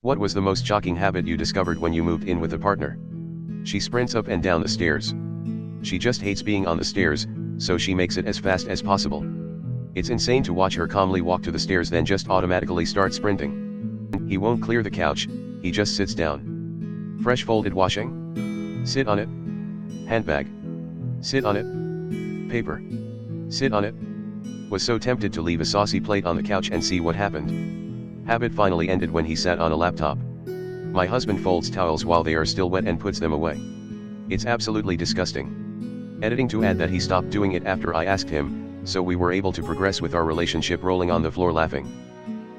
What was the most shocking habit you discovered when you moved in with a partner? She sprints up and down the stairs. She just hates being on the stairs, so she makes it as fast as possible. It's insane to watch her calmly walk to the stairs then just automatically start sprinting. He won't clear the couch, he just sits down. Fresh folded washing? Sit on it. Handbag? Sit on it. Paper? Sit on it. Was so tempted to leave a saucy plate on the couch and see what happened. Habit finally ended when he sat on a laptop. My husband folds towels while they are still wet and puts them away. It's absolutely disgusting. Editing to add that he stopped doing it after I asked him, so we were able to progress with our relationship rolling on the floor laughing.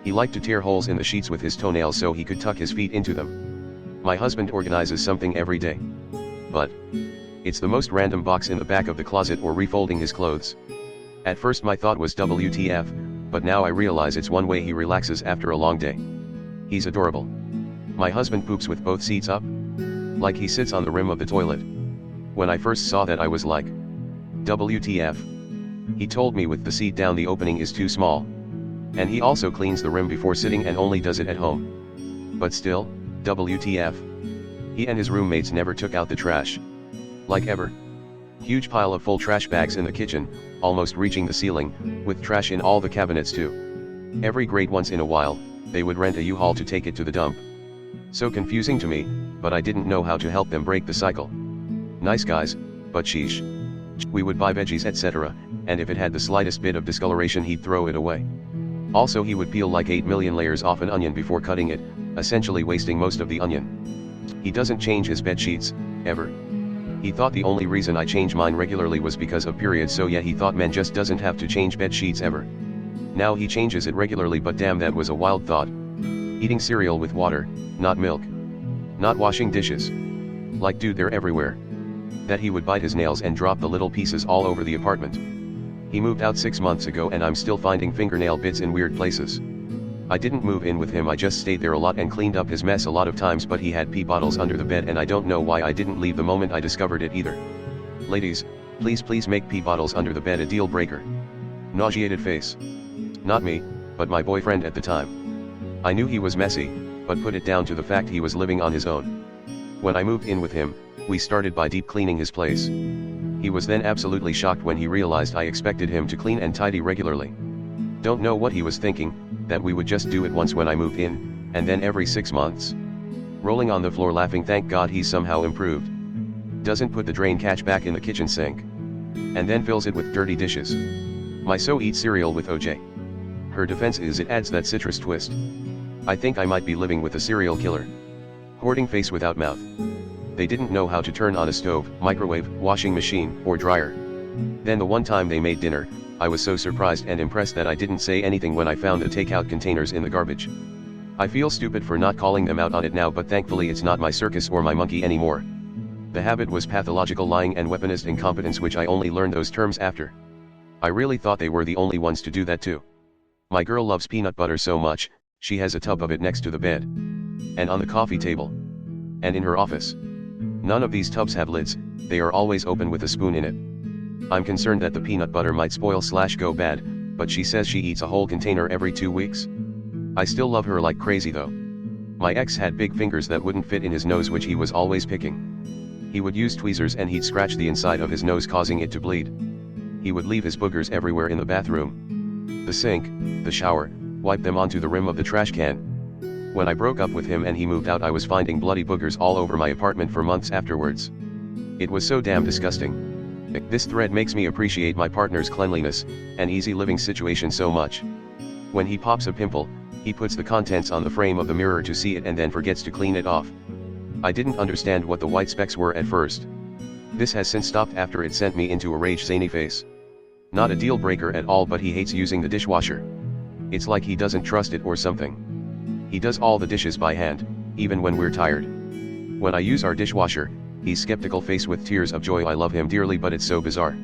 He liked to tear holes in the sheets with his toenails so he could tuck his feet into them. My husband organizes something every day. But it's the most random box in the back of the closet or refolding his clothes. At first my thought was WTF, but now I realize it's one way he relaxes after a long day. He's adorable. My husband poops with both seats up. Like he sits on the rim of the toilet. When I first saw that I was like, WTF. He told me with the seat down the opening is too small. And he also cleans the rim before sitting and only does it at home. But still, WTF. He and his roommates never took out the trash. Like ever. Huge pile of full trash bags in the kitchen, almost reaching the ceiling, with trash in all the cabinets too. Every great once in a while, they would rent a U-Haul to take it to the dump. So confusing to me, but I didn't know how to help them break the cycle. Nice guys, but sheesh. We would buy veggies etc., and if it had the slightest bit of discoloration he'd throw it away. Also he would peel like 8 million layers off an onion before cutting it, essentially wasting most of the onion. He doesn't change his bed sheets, ever. He thought the only reason I change mine regularly was because of periods, so yeah, he thought men just doesn't have to change bed sheets ever. Now he changes it regularly, but damn, that was a wild thought. Eating cereal with water, not milk. Not washing dishes. Like dude, they're everywhere. That he would bite his nails and drop the little pieces all over the apartment. He moved out 6 months ago and I'm still finding fingernail bits in weird places. I didn't move in with him, I just stayed there a lot and cleaned up his mess a lot of times, but he had pee bottles under the bed and I don't know why I didn't leave the moment I discovered it either. Ladies, please make pee bottles under the bed a deal breaker. Nauseated face. Not me, but my boyfriend at the time. I knew he was messy, but put it down to the fact he was living on his own. When I moved in with him, we started by deep cleaning his place. He was then absolutely shocked when he realized I expected him to clean and tidy regularly. Don't know what he was thinking, that we would just do it once when I moved in, and then every 6 months. Rolling on the floor laughing, thank God he's somehow improved. Doesn't put the drain catch back in the kitchen sink. And then fills it with dirty dishes. My so eats cereal with OJ. Her defense is it adds that citrus twist. I think I might be living with a serial killer. Hoarding face without mouth. They didn't know how to turn on a stove, microwave, washing machine, or dryer. Then the one time they made dinner, I was so surprised and impressed that I didn't say anything when I found the takeout containers in the garbage. I feel stupid for not calling them out on it now, but thankfully it's not my circus or my monkey anymore. The habit was pathological lying and weaponized incompetence, which I only learned those terms after. I really thought they were the only ones to do that too. My girl loves peanut butter so much, she has a tub of it next to the bed. And on the coffee table. And in her office. None of these tubs have lids, they are always open with a spoon in it. I'm concerned that the peanut butter might spoil/go bad, but she says she eats a whole container every 2 weeks. I still love her like crazy though. My ex had big fingers that wouldn't fit in his nose, which he was always picking. He would use tweezers and he'd scratch the inside of his nose, causing it to bleed. He would leave his boogers everywhere in the bathroom, the sink, the shower, wipe them onto the rim of the trash can. When I broke up with him and he moved out, I was finding bloody boogers all over my apartment for months afterwards. It was so damn disgusting. This thread makes me appreciate my partner's cleanliness and easy living situation so much. When he pops a pimple, he puts the contents on the frame of the mirror to see it and then forgets to clean it off. I didn't understand what the white specks were at first. This has since stopped after it sent me into a rage zany face. Not a deal breaker at all, but he hates using the dishwasher. It's like he doesn't trust it or something. He does all the dishes by hand, even when we're tired. When I use our dishwasher, he's skeptical face with tears of joy. I love him dearly, but it's so bizarre.